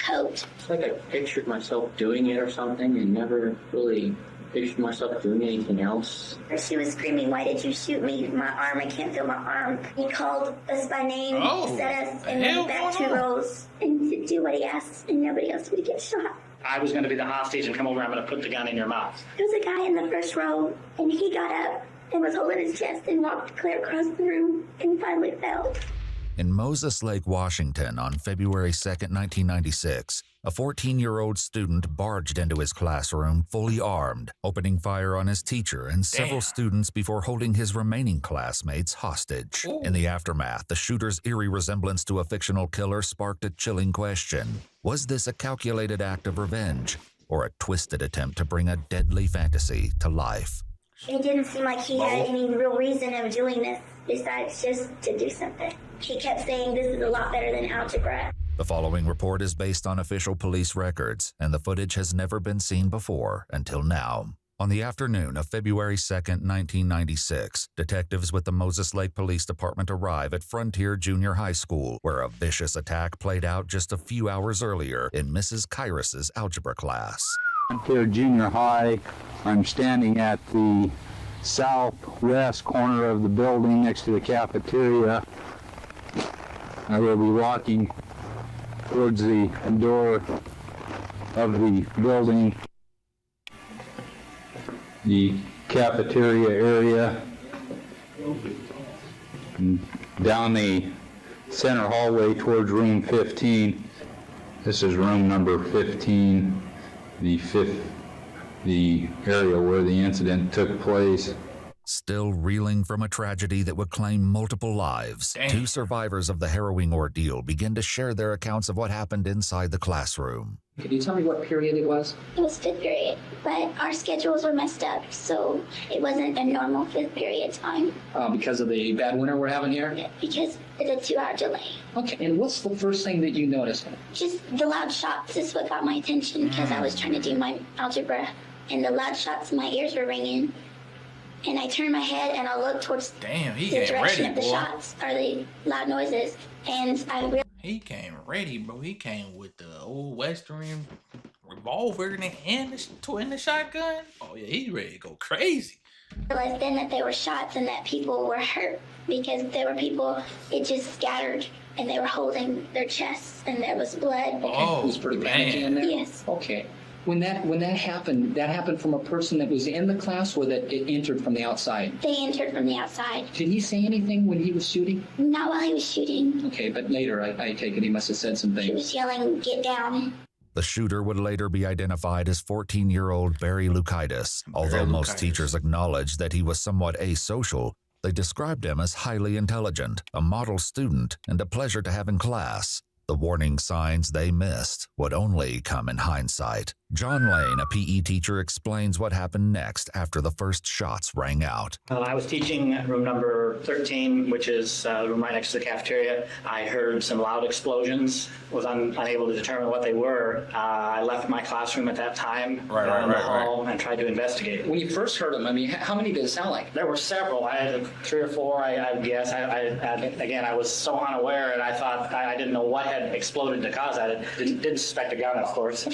coat. It's like I pictured myself doing it or something and never really pictured myself doing anything else. She was screaming, "Why did you shoot me? My arm, I can't feel my arm." He called us by name, set us in the back 2 rows, and to do what he asked, and nobody else would get shot. I was going to be the hostage and come over, I'm going to put the gun in your mouth. There was a guy in the first row, and he got up and was holding his chest and walked clear across the room and finally fell. In Moses Lake, Washington, on February 2, 1996, a 14-year-old student barged into his classroom fully armed, opening fire on his teacher and several students before holding his remaining classmates hostage. In the aftermath, the shooter's eerie resemblance to a fictional killer sparked a chilling question. Was this a calculated act of revenge, or a twisted attempt to bring a deadly fantasy to life? It didn't seem like he had any real reason of doing this besides just to do something. He kept saying this is a lot better than algebra. The following report is based on official police records, and the footage has never been seen before until now. On the afternoon of February 2, 1996, detectives with the Moses Lake Police Department arrive at Frontier Junior High School, where a vicious attack played out just a few hours earlier in Mrs. Kyrus's algebra class. Frontier Junior High. I'm standing at the southwest corner of the building next to the cafeteria. I will be walking towards the door of the building, the cafeteria area, and down the center hallway towards room 15. This is room number 15, the area where the incident took place. Still reeling from a tragedy that would claim multiple lives, two survivors of the harrowing ordeal begin to share their accounts of what happened inside the classroom. Could you tell me what period it was? It was 5th period, but our schedules were messed up, so it wasn't a normal 5th period time. Because of the bad winter we're having here? Because it's a 2-hour delay. Okay, and what's the first thing that you noticed? Just the loud shots is what got my attention because I was trying to do my algebra, and the loud shots, my ears were ringing. And I turned my head and I looked towards the direction of the shots or the loud noises. And I realized he came ready, bro. He came with the old Western revolver and the shotgun. Oh yeah, he's ready to go crazy. then that they were shots and that people were hurt because there were people, it just scattered and they were holding their chests and there was blood. Okay. It was pretty panicky in there? Yes. Okay. When that happened from a person that was in the class or that it entered from the outside? They entered from the outside. Did he say anything when he was shooting? Not while he was shooting. Okay, but later I take it he must have said some things. He was yelling, "Get down." The shooter would later be identified as 14-year-old Barry Lukaitis. Although most teachers acknowledged that he was somewhat asocial, they described him as highly intelligent, a model student, and a pleasure to have in class. The warning signs they missed would only come in hindsight. John Lane, a PE teacher, explains what happened next after the first shots rang out. I was teaching room number 13, which is the room right next to the cafeteria. I heard some loud explosions, was unable to determine what they were. I left my classroom at that time, down the hall, and tried to investigate. When you first heard them, I mean, how many did it sound like? There were several. I had 3 or 4, I guess. Again, I was so unaware, and I thought I didn't know what had exploded to cause that. Didn't suspect a gun, of course.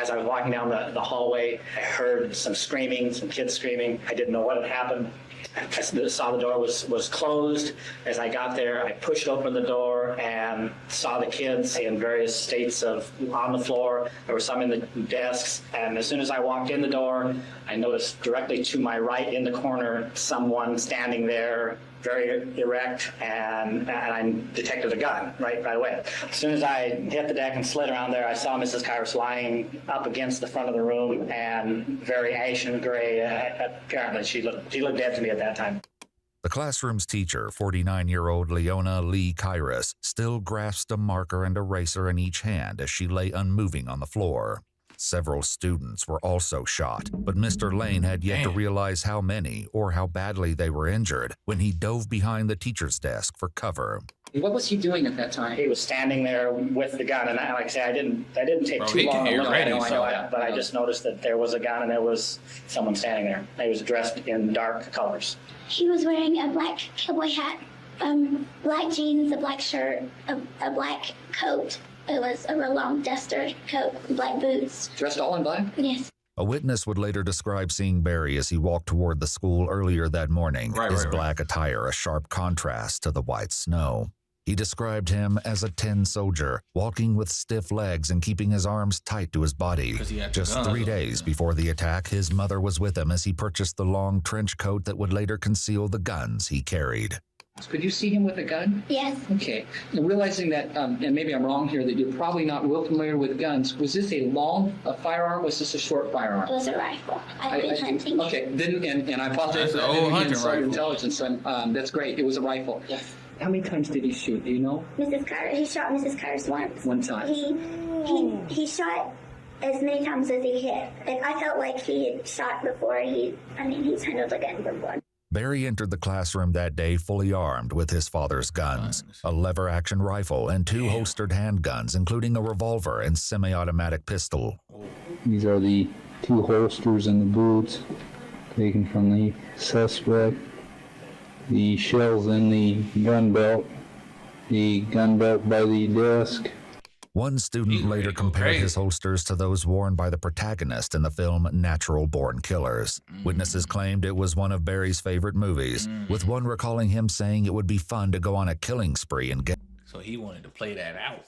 As I was walking down the hallway, I heard some screaming, some kids screaming. I didn't know what had happened. I saw the door was closed. As I got there, I pushed open the door and saw the kids in various states on the floor. There were some in the desks. And as soon as I walked in the door, I noticed directly to my right in the corner, someone standing there, very erect, and I detected a gun right away. As soon as I hit the deck and slid around there, I saw Mrs. Kyrus lying up against the front of the room and very ashen gray. Apparently, she looked dead to me at that time. The classroom's teacher, 49-year-old Leona Lee Kyrus, still grasped a marker and eraser in each hand as she lay unmoving on the floor. Several students were also shot, but Mr. Lane had yet to realize how many or how badly they were injured when he dove behind the teacher's desk for cover. What was he doing at that time? He was standing there with the gun, and like I say, I didn't take too long to look at it, but I just noticed that there was a gun and there was someone standing there. He was dressed in dark colors. He was wearing a black cowboy hat, black jeans, a black shirt, a black coat, It was a real long duster coat, black boots. Dressed all in black? Yes. A witness would later describe seeing Barry as he walked toward the school earlier that morning, his black attire a sharp contrast to the white snow. He described him as a tin soldier, walking with stiff legs and keeping his arms tight to his body. Just 3 days before the attack, his mother was with him as he purchased the long trench coat that would later conceal the guns he carried. Could you see him with a gun? Yes. Okay. And realizing that, and maybe I'm wrong here, that you're probably not real familiar with guns, was this a long firearm? Was this a short firearm? It was a rifle. I've been hunting. Okay. Then, and I apologize for that. Intelligence. That's great. It was a rifle. Yes. How many times did he shoot? Do you know? Mrs. Carter. He shot Mrs. Carter's once. One time. He shot as many times as he hit. Like, I felt like he had shot before. He's handled a gun before. Barry entered the classroom that day fully armed with his father's guns, a lever-action rifle and 2 holstered handguns, including a revolver and semi-automatic pistol. These are the 2 holsters and the boots taken from the suspect. The shells in the gun belt by the desk. One student later compared his holsters to those worn by the protagonist in the film Natural Born Killers. Witnesses claimed it was one of Barry's favorite movies, with one recalling him saying it would be fun to go on a killing spree and get... So he wanted to play that out.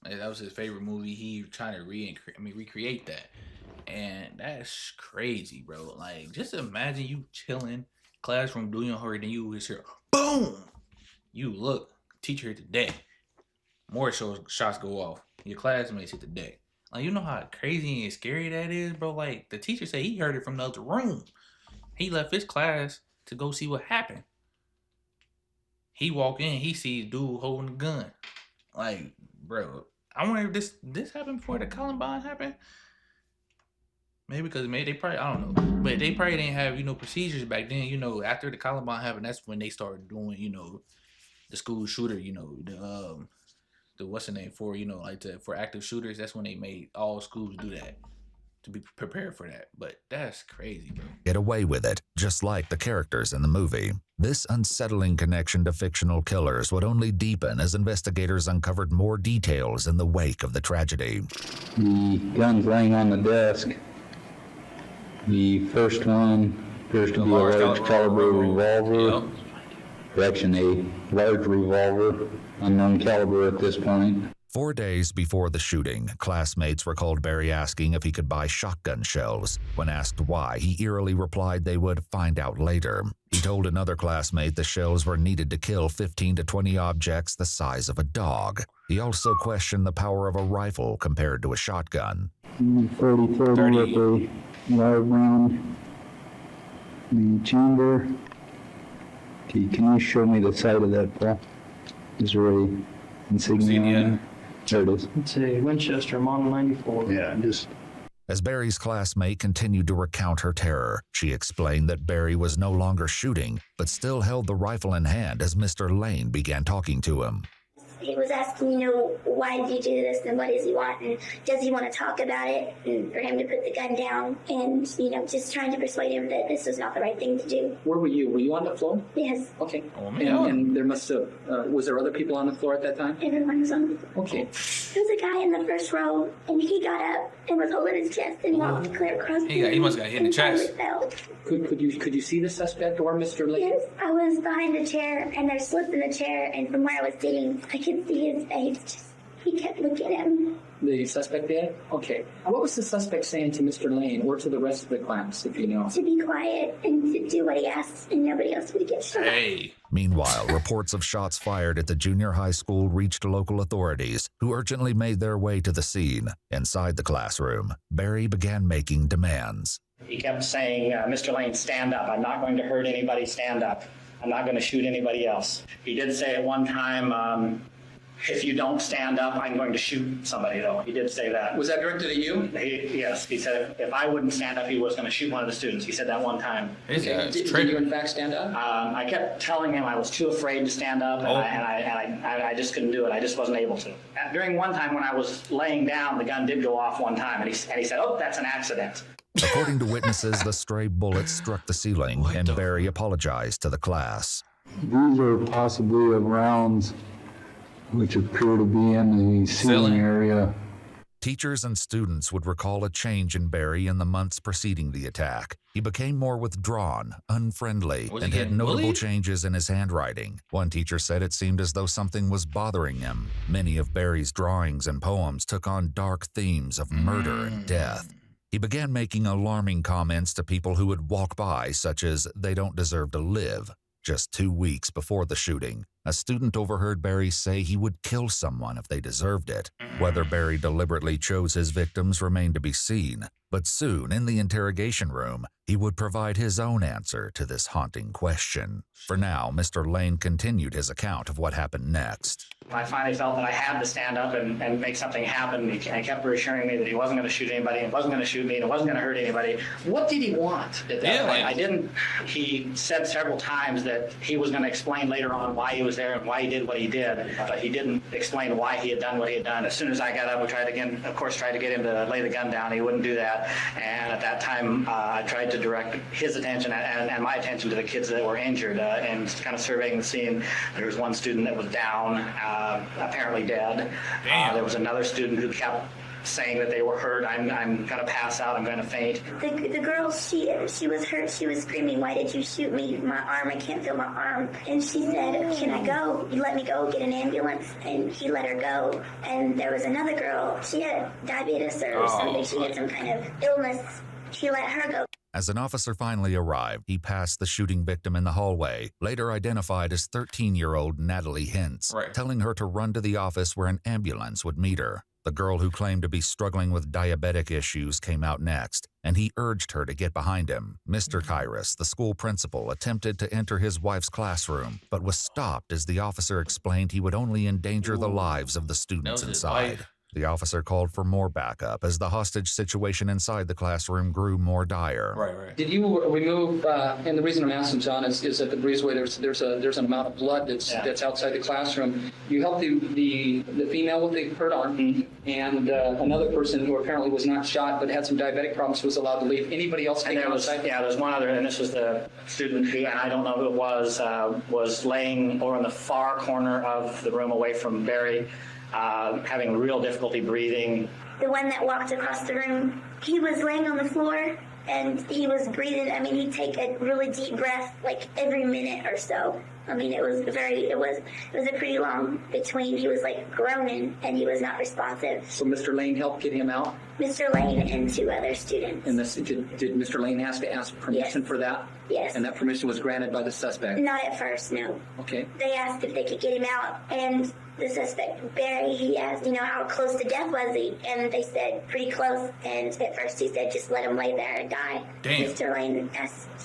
That was his favorite movie. He trying to recreate that. And that's crazy, bro. Like, just imagine you chilling, classroom doing your homework, then you just hear, boom! You look, teacher hit the deck. More shots go off. Your classmates hit the deck. Like, you know how crazy and scary that is, bro? Like, the teacher said he heard it from the other room. He left his class to go see what happened. He walk in, he sees dude holding a gun. Like, bro, I wonder if this happened before the Columbine happened. Maybe because they probably, I don't know. But they probably didn't have, procedures back then. After the Columbine happened, that's when they started doing, the school shooter, the what's the name for, for active shooters. That's when they made all schools do that, to be prepared for that. But that's crazy, bro. Get away with it, just like the characters in the movie. This unsettling connection to fictional killers would only deepen as investigators uncovered more details in the wake of the tragedy. The guns laying on the desk. The first one appears to be a large caliber revolver. Correction, a large revolver, unknown caliber at this point. 4 days before the shooting, classmates recalled Barry asking if he could buy shotgun shells. When asked why, he eerily replied they would find out later. He told another classmate the shells were needed to kill 15 to 20 objects the size of a dog. He also questioned the power of a rifle compared to a shotgun. 30-30 with a wire around the chamber. Okay, can you show me the side of that, Paul? Is there a insignia on there? There it is. It's a Winchester Model 94. Yeah, just... As Barry's classmate continued to recount her terror, she explained that Barry was no longer shooting, but still held the rifle in hand as Mr. Lane began talking to him. He was asking, why did you do this and what does he want and does he want to talk about it, and for him to put the gun down and, just trying to persuade him that this was not the right thing to do. Where were you? Were you on the floor? Yes. Okay. And there must have, was there other people on the floor at that time? Everyone was on the floor. Okay. There was a guy in the first row and he got up and was holding his chest and walked clear across the room. He must have got hit in the chest. Could you see the suspect or Mr. Lane? Yes, I was behind the chair and there's slip in the chair, and from where I was sitting, I could see his face. He kept looking at him. The suspect did? Okay. What was the suspect saying to Mr. Lane or to the rest of the class, if you know? To be quiet and to do what he asked, and nobody else would get shot. Hey. Meanwhile, reports of shots fired at the junior high school reached local authorities, who urgently made their way to the scene. Inside the classroom, Barry began making demands. He kept saying, Mr. Lane, stand up. I'm not going to hurt anybody. Stand up. I'm not going to shoot anybody else. He did say at one time, if you don't stand up, I'm going to shoot somebody, though. He did say that. Was that directed at you? Yes. He said if I wouldn't stand up, he was going to shoot one of the students. He said that one time. Did you in fact stand up? I kept telling him I was too afraid to stand up, and I just couldn't do it. I just wasn't able to. During one time when I was laying down, the gun did go off one time, and he said, oh, that's an accident. According to witnesses, the stray bullet struck the ceiling, and Barry apologized to the class. These are possibly of rounds which appear to be in the ceiling area. Teachers and students would recall a change in Barry in the months preceding the attack. He became more withdrawn, unfriendly, and had notable changes in his handwriting. One teacher said it seemed as though something was bothering him. Many of Barry's drawings and poems took on dark themes of murder and death. He began making alarming comments to people who would walk by, such as, "They don't deserve to live." Just 2 weeks before the shooting, a student overheard Barry say he would kill someone if they deserved it. Whether Barry deliberately chose his victims remained to be seen, but soon in the interrogation room, he would provide his own answer to this haunting question. For now, Mr. Lane continued his account of what happened next. I finally felt that I had to stand up and make something happen. He kept reassuring me that he wasn't going to shoot anybody, and wasn't going to shoot me, and it wasn't going to hurt anybody. What did he want at that point? I didn't. He said several times that he was going to explain later on why he was there and why he did what he did, but he didn't explain why he had done what he had done. As soon as I got up, we tried to get him to lay the gun down. He wouldn't do that, and at that time, I tried to direct his attention and my attention to the kids that were injured, and kind of surveying the scene. There was one student that was down, apparently dead. There was another student who kept saying that they were hurt. I'm going to pass out. I'm going to faint. The girl, she was hurt. She was screaming, "Why did you shoot me? My arm, I can't feel my arm." And she said, "Can I go? You let me go get an ambulance." And he let her go. And there was another girl. She had diabetes or something. She had some kind of illness. She let her go. As an officer finally arrived, he passed the shooting victim in the hallway, later identified as 13-year-old Natalie Hintz, telling her to run to the office where an ambulance would meet her. The girl who claimed to be struggling with diabetic issues came out next, and he urged her to get behind him. Mr. Kyrus, the school principal, attempted to enter his wife's classroom, but was stopped as the officer explained he would only endanger the lives of the students inside. The officer called for more backup as the hostage situation inside the classroom grew more dire. Did you remove? And the reason I'm asking, John, is that the breezeway there's an amount of blood that's outside the classroom. You helped the female with the hurt arm, and another person who apparently was not shot but had some diabetic problems was allowed to leave. Anybody else? And there was one other, and this was the student who, and I don't know who it was laying over in the far corner of the room away from Barry. Having real difficulty breathing. The one that walked across the room, he was laying on the floor and he was breathing. I mean, he'd take a really deep breath like every minute or so. I mean, it was a pretty long between. He was like groaning and he was not responsive. So Mr. Lane helped get him out? Mr. Lane and 2 other students. And did Mr. Lane have to ask permission for that? Yes. And that permission was granted by the suspect? Not at first, no. Okay. They asked if they could get him out, and the suspect, Barry, he asked, how close to death was he? And they said, pretty close. And at first he said, just let him lay there and die. Damn. Mr. Lane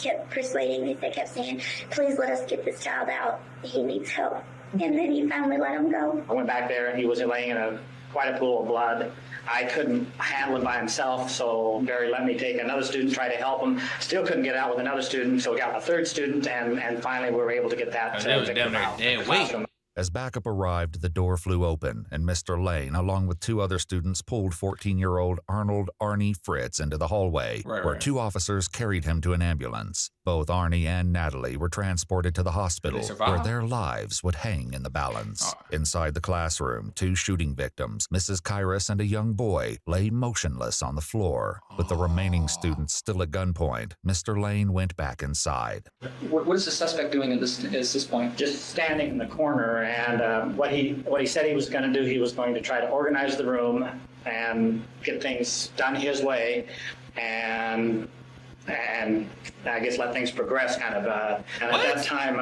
kept persuading, they kept saying, please let us get this child out. He needs help. And then he finally let him go. I went back there and he was laying in quite a pool of blood. I couldn't handle it by himself, so Barry let me take another student, try to help him. Still couldn't get out with another student, so we got a third student, and finally we were able to get that victim out. As backup arrived, the door flew open, and Mr. Lane, along with 2 other students, pulled 14-year-old Arnold Arnie Fritz into the hallway, where 2 officers carried him to an ambulance. Both Arnie and Natalie were transported to the hospital, where their lives would hang in the balance. Inside the classroom, 2 shooting victims, Mrs. Kyrus and a young boy, lay motionless on the floor. With the remaining students still at gunpoint, Mr. Lane went back inside. What is the suspect doing at this point? Just standing in the corner, and what he said he was going to do, he was going to try to organize the room and get things done his way, and I guess let things progress kind of. And at that time,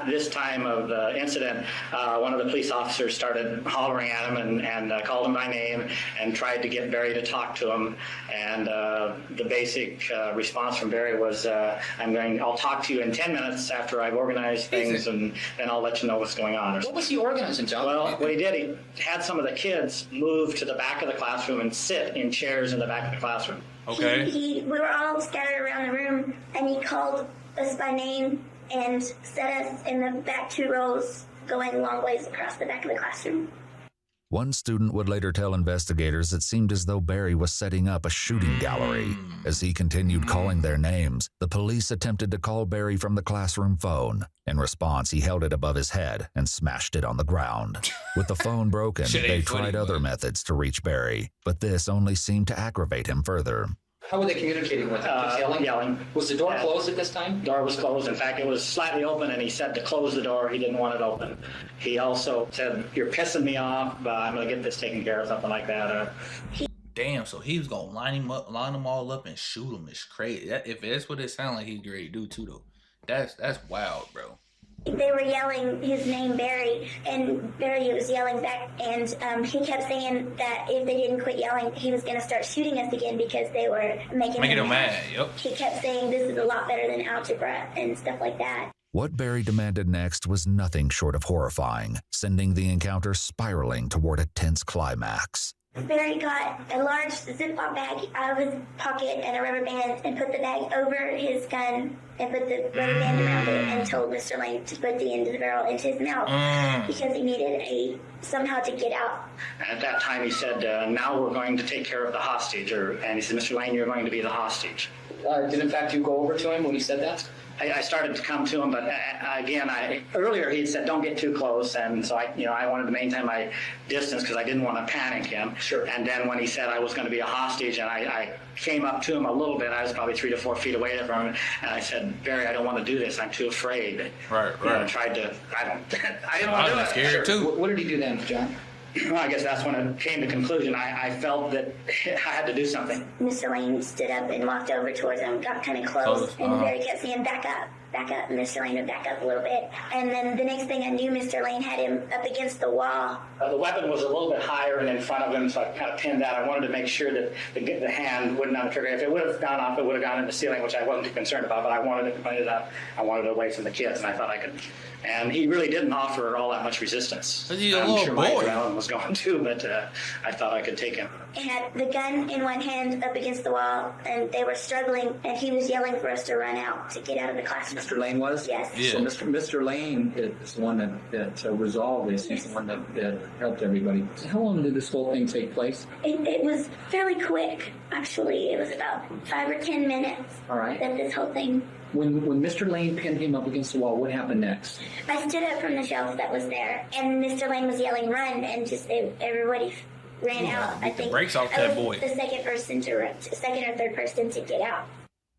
this time of the incident, one of the police officers started hollering at him and called him by name and tried to get Barry to talk to him. And the basic response from Barry was, I'll talk to you in 10 minutes after I've organized things, and then I'll let you know what's going on. What was he organizing, John? Well, what he did, he had some of the kids move to the back of the classroom and sit in chairs in the back of the classroom. Okay. We were all scattered around the room, and he called us by name and set us in the back 2 rows, going long ways across the back of the classroom. One student would later tell investigators it seemed as though Barry was setting up a shooting gallery. As he continued calling their names, the police attempted to call Barry from the classroom phone. In response, he held it above his head and smashed it on the ground. With the phone broken, they tried other methods to reach Barry, but this only seemed to aggravate him further. How were they communicating with him? Just yelling? Yelling. Was the door closed at this time? Door was closed. In fact, it was slightly open, and he said to close the door. He didn't want it open. He also said, "You're pissing me off, but I'm going to get this taken care of," something like that. Damn, so he was going to line them all up and shoot them. It's crazy. If that's what it sounds like he's ready to do, too, though. That's wild, bro. They were yelling his name, Barry, and Barry was yelling back, and he kept saying that if they didn't quit yelling, he was going to start shooting us again because they were making him mad. Yep. He kept saying this is a lot better than algebra and stuff like that. What Barry demanded next was nothing short of horrifying, sending the encounter spiraling toward a tense climax. Barry got a large Ziploc bag out of his pocket and a rubber band and put the bag over his gun and put the rubber band around it and told Mr. Lane to put the end of the barrel into his mouth because he needed somehow to get out. And at that time he said, "Now we're going to take care of the hostage." And he said, "Mr. Lane, you're going to be the hostage." Did in fact you go over to him when he said that? I started to come to him, but again, earlier he had said, "Don't get too close," and so I wanted to maintain my distance because I didn't want to panic him. Sure. And then when he said I was going to be a hostage, and I came up to him a little bit, I was probably 3 to 4 feet away from him, and I said, "Barry, I don't want to do this. I'm too afraid." Right. I tried to. I didn't want to do it. Scared too. What did he do then, John? Well, I guess that's when it came to conclusion. I felt that I had to do something. Mr. Lane stood up and walked over towards him, got kind of close, and Barry kept saying, back up. And Mr. Lane would back up a little bit. And then the next thing I knew, Mr. Lane had him up against the wall. The weapon was a little bit higher and in front of him, so I kind of pinned that. I wanted to make sure that the hand wouldn't on the trigger. If it would have gone off, it would have gone in the ceiling, which I wasn't too concerned about, but I wanted it to point it up. I wanted it away from the kids, and I thought I could. And he really didn't offer all that much resistance. He's a I'm little sure boy. my adrenaline was going too, but I thought I could take him. He had the gun in one hand up against the wall, and they were struggling, and he was yelling for us to run out, to get out of the classroom. Mr. Lane was? Yes. Yeah. So Mr. Lane is the one that resolved this. He's the one that helped everybody. So how long did this whole thing take place? It was fairly quick, actually. It was about 5 or 10 minutes. All right. That this whole thing. When Mr. Lane pinned him up against the wall, what happened next? I stood up from the shelf that was there, and Mr. Lane was yelling, run, and just everybody ran out. I think brakes off I that was boy. the second or third person to get out.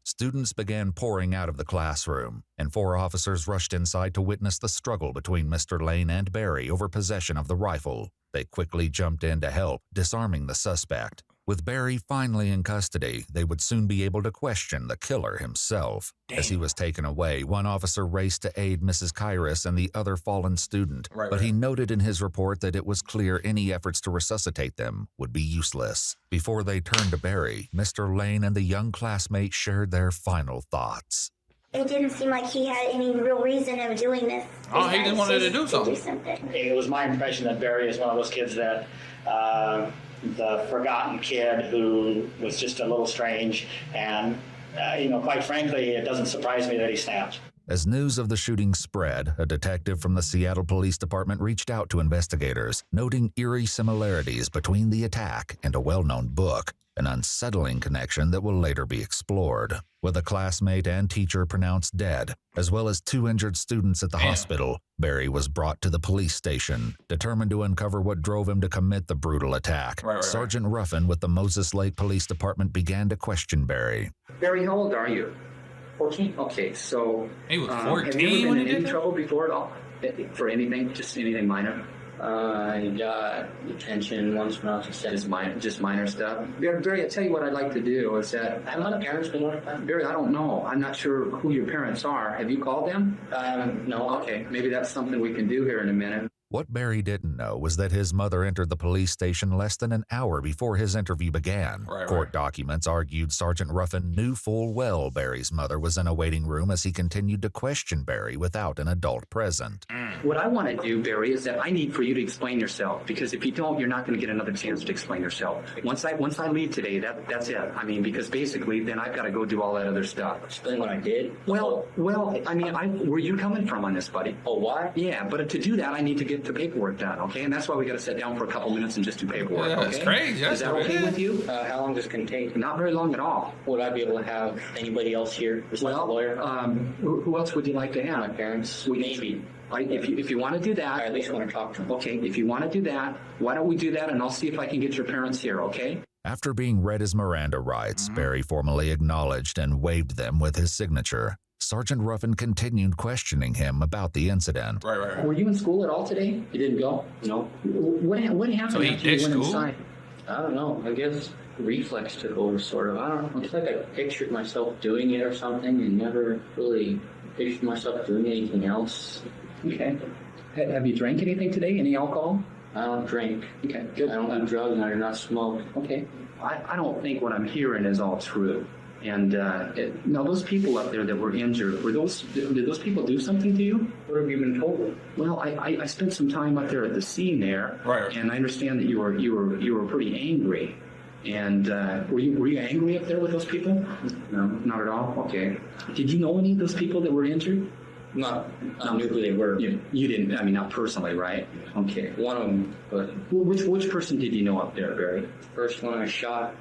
Students began pouring out of the classroom, and 4 officers rushed inside to witness the struggle between Mr. Lane and Barry over possession of the rifle. They quickly jumped in to help, disarming the suspect. With Barry finally in custody, they would soon be able to question the killer himself. Damn. As he was taken away, one officer raced to aid Mrs. Kyrus and the other fallen student, but he noted in his report that it was clear any efforts to resuscitate them would be useless. Before they turned to Barry, Mr. Lane and the young classmate shared their final thoughts. It didn't seem like he had any real reason of doing this. Oh, he just wanted to do something. It was my impression that Barry is one of those kids that the forgotten kid who was just a little strange, and quite frankly, it doesn't surprise me that he snapped. As news of the shooting spread, a detective from the Seattle Police Department reached out to investigators, noting eerie similarities between the attack and a well-known book, an unsettling connection that will later be explored. With a classmate and teacher pronounced dead, as well as 2 injured students at the hospital, Barry was brought to the police station, determined to uncover what drove him to commit the brutal attack. Sergeant Ruffin with the Moses Lake Police Department began to question Barry. Barry, how old are you? 14. Okay, so He was 14 have you ever when been he in any did that? trouble before at all? For anything, just anything minor? I got detention once when I was a Just minor stuff. Barry, I tell you what I'd like to do is that Have my parents been notified? Barry, I don't know. I'm not sure who your parents are. Have you called them? No. Okay, maybe that's something we can do here in a minute. What Barry didn't know was that his mother entered the police station less than an hour before his interview began. Court documents argued Sergeant Ruffin knew full well Barry's mother was in a waiting room as he continued to question Barry without an adult present. What I want to do, Barry, is that I need for you to explain yourself, because if you don't, you're not going to get another chance to explain yourself. Once I leave today, that's it. I mean, because basically then I've got to go do all that other stuff. Explain what I did? Well, I mean, where you coming from on this, buddy? Oh, why? Yeah, but to do that, I need to get get the paperwork done, okay? And that's why we got to sit down for a couple minutes and just do paperwork, okay? That's crazy. Is that okay with you? How long does it take? Not very long at all. Would I be able to have anybody else here besides the lawyer? Who else would you like to have? My parents? Maybe. If you want to do that. I at least want to talk to them. Okay, if you want to do that, why don't we do that, and I'll see if I can get your parents here, okay? After being read his Miranda rights, Barry formally acknowledged and waived them with his signature. Sergeant Ruffin continued questioning him about the incident. Right. Were you in school at all today? You didn't go? No. What happened So he after you ditched went school? inside? I don't know. I guess reflex took over, sort of. I don't know. It's like I pictured myself doing it or something and never really pictured myself doing anything else. Okay. Have you drank anything today? Any alcohol? I don't drink. Okay, good. I don't do drugs and I do not smoke. Okay. I don't think what I'm hearing is all true. And now those people up there that were injured, did those people do something to you? What have you been told? Well, I spent some time up there at the scene there, Right. and I understand that you were pretty angry. And were you angry up there with those people? No, not at all. Okay. Did you know any of those people that were injured? I knew who they were. You didn't. I mean, not personally, right? Okay. One of them, but Which person did you know up there, Barry? first one I shot.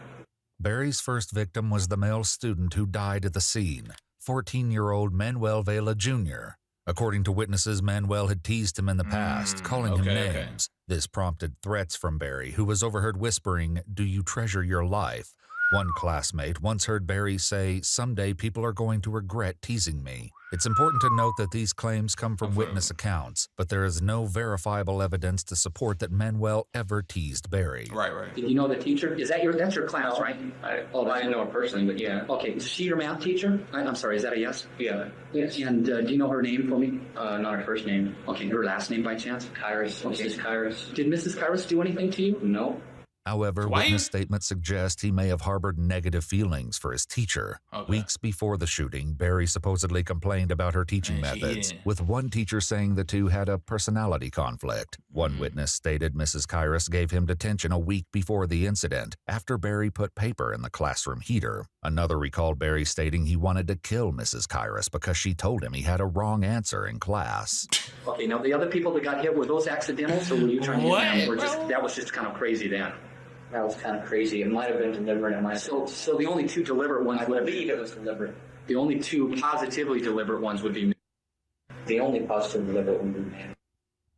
Barry's first victim was the male student who died at the scene, 14-year-old Manuel Vela Jr. According to witnesses, Manuel had teased him in the past, calling him names. This prompted threats from Barry, who was overheard whispering, "Do you treasure your life?" One classmate once heard Barry say, "Someday people are going to regret teasing me." It's important to note that these claims come from witness accounts, but there is no verifiable evidence to support that Manuel ever teased Barry. Right. Did you know the teacher? That's your class, right? I didn't know her personally, but yeah. Okay, is she your math teacher? I'm sorry, is that a yes? Yeah. Yes. And do you know her name for me? Not her first name. Okay, her last name by chance? Kairos. Okay. Mrs. Kairos. Did Mrs. Kairos do anything to you? No. However, witness statements suggest he may have harbored negative feelings for his teacher. Weeks before the shooting, Barry supposedly complained about her teaching methods, with one teacher saying the two had a personality conflict. One witness stated Mrs. Kairos gave him detention a week before the incident, after Barry put paper in the classroom heater. Another recalled Barry stating he wanted to kill Mrs. Kairos because she told him he had a wrong answer in class. Okay, now the other people that got hit, were those accidentals, or were you trying to hit them? Or that was just kind of crazy then? That was kind of crazy. It might have been deliberate. So the only two deliberate ones I believe it was deliberate. The only two positively deliberate ones would be The only positive deliberate one would be me.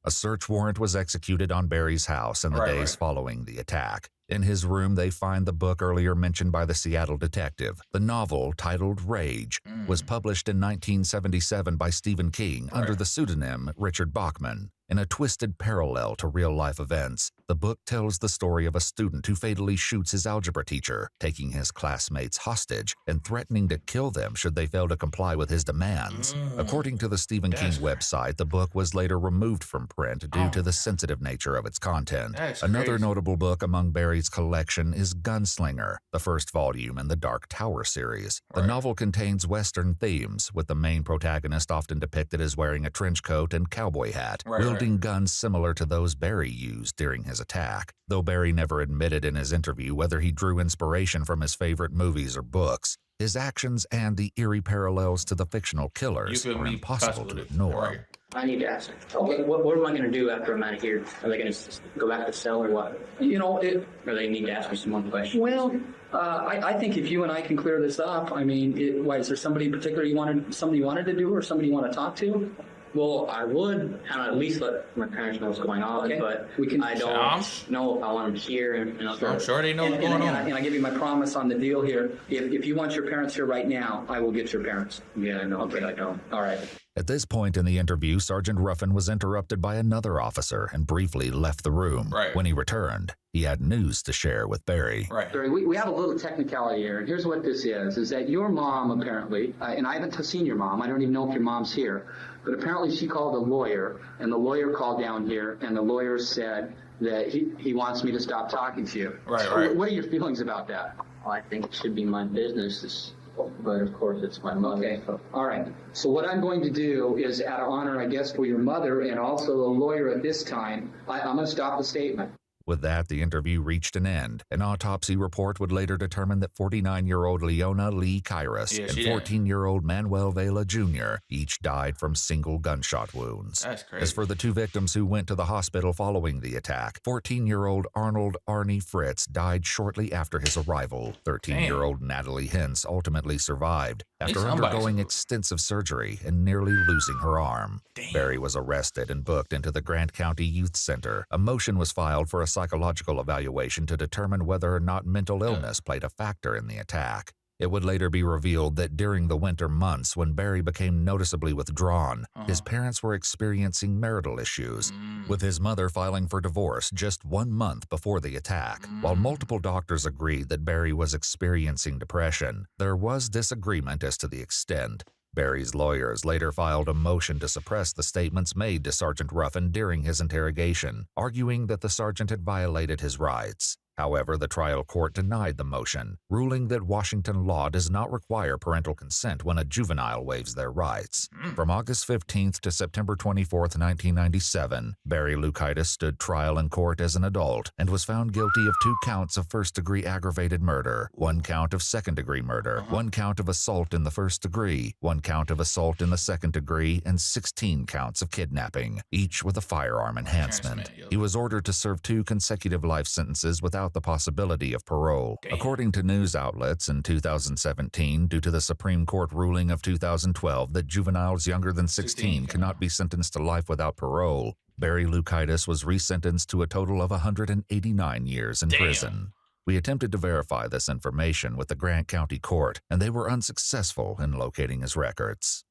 A search warrant was executed on Barry's house in the days following the attack. In his room, they find the book earlier mentioned by the Seattle detective. The novel, titled Rage, was published in 1977 by Stephen King under the pseudonym Richard Bachman. In a twisted parallel to real-life events, the book tells the story of a student who fatally shoots his algebra teacher, taking his classmates hostage and threatening to kill them should they fail to comply with his demands. According to the Stephen King website, the book was later removed from print due to the sensitive nature of its content. Another notable book among Barry's collection is Gunslinger, the first volume in the Dark Tower series. The novel contains Western themes, with the main protagonist often depicted as wearing a trench coat and cowboy hat, wielding guns similar to those Barry used during his attack. Though Barry never admitted in his interview whether he drew inspiration from his favorite movies or books, his actions and the eerie parallels to the fictional killers are impossible to ignore. I need to ask. What am I going to do after I'm out of here? Are they going to go back to the cell or what? Or they need to ask me some more questions? Well, I think if you and I can clear this up, I mean, why is there somebody in particular you wanted to do or somebody you want to talk to? Well, I would kind of at least let my parents know what's going on, but I don't know if I want them here. And I'm sure they know what's going on. And I give you my promise on the deal here. If you want your parents here right now, I will get your parents. Yeah, I know. Okay, I don't. All right. At this point in the interview, Sergeant Ruffin was interrupted by another officer and briefly left the room. When he returned, he had news to share with Barry. Barry, we have a little technicality here, and here's what this is that your mom apparently, and I haven't seen your mom, I don't even know if your mom's here, but apparently she called a lawyer, and the lawyer called down here, and the lawyer said that he wants me to stop talking to you. So what are your feelings about that? Well, I think it should be my business, but of course it's my mother. Okay, all right. So what I'm going to do is, out of honor, I guess, for your mother and also the lawyer at this time, I'm going to stop the statement. With that, the interview reached an end. An autopsy report would later determine that 49-year-old Leona Lee Kyrus and 14-year-old Manuel Vela Jr. each died from single gunshot wounds. That's crazy. As for the two victims who went to the hospital following the attack, 14-year-old Arnold Arnie Fritz died shortly after his arrival. 13-year-old Natalie Hintz ultimately survived after undergoing extensive surgery and nearly losing her arm. Barry was arrested and booked into the Grant County Youth Center. A motion was filed for a psychological evaluation to determine whether or not mental illness played a factor in the attack. It would later be revealed that during the winter months when Barry became noticeably withdrawn, his parents were experiencing marital issues, with his mother filing for divorce just 1 month before the attack. While multiple doctors agreed that Barry was experiencing depression, there was disagreement as to the extent. Barry's lawyers later filed a motion to suppress the statements made to Sergeant Ruffin during his interrogation, arguing that the sergeant had violated his rights. However, the trial court denied the motion, ruling that Washington law does not require parental consent when a juvenile waives their rights. From August 15th to September 24th, 1997, Barry Lukaitis stood trial in court as an adult and was found guilty of 2 counts of first-degree aggravated murder, 1 count of second-degree murder, 1 count of assault in the first degree, 1 count of assault in the second degree, and 16 counts of kidnapping, each with a firearm enhancement. He was ordered to serve 2 consecutive life sentences without the possibility of parole. According to news outlets, in 2017, due to the Supreme Court ruling of 2012 that juveniles younger than 16 cannot be sentenced to life without parole, Barry Lukaitis was resentenced to a total of 189 years in prison. We attempted to verify this information with the Grant County Court, and they were unsuccessful in locating his records.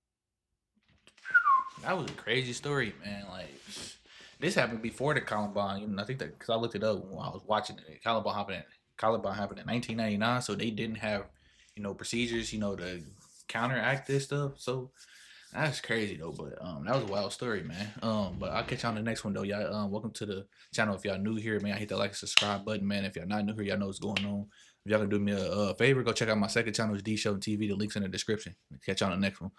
That was a crazy story, man. Like, this happened before the Columbine. I think that because I looked it up when I was watching it. Columbine happened in 1999, so they didn't have, procedures, to counteract this stuff. So that's crazy though. But that was a wild story, man. But I'll catch you on the next one though, y'all. Welcome to the channel. If y'all new here, man, hit that like and subscribe button, man. If y'all not new here, y'all know what's going on. If y'all can do me a favor, go check out my second channel, it's D.SHELTONTV. The link's in the description. Catch you on the next one.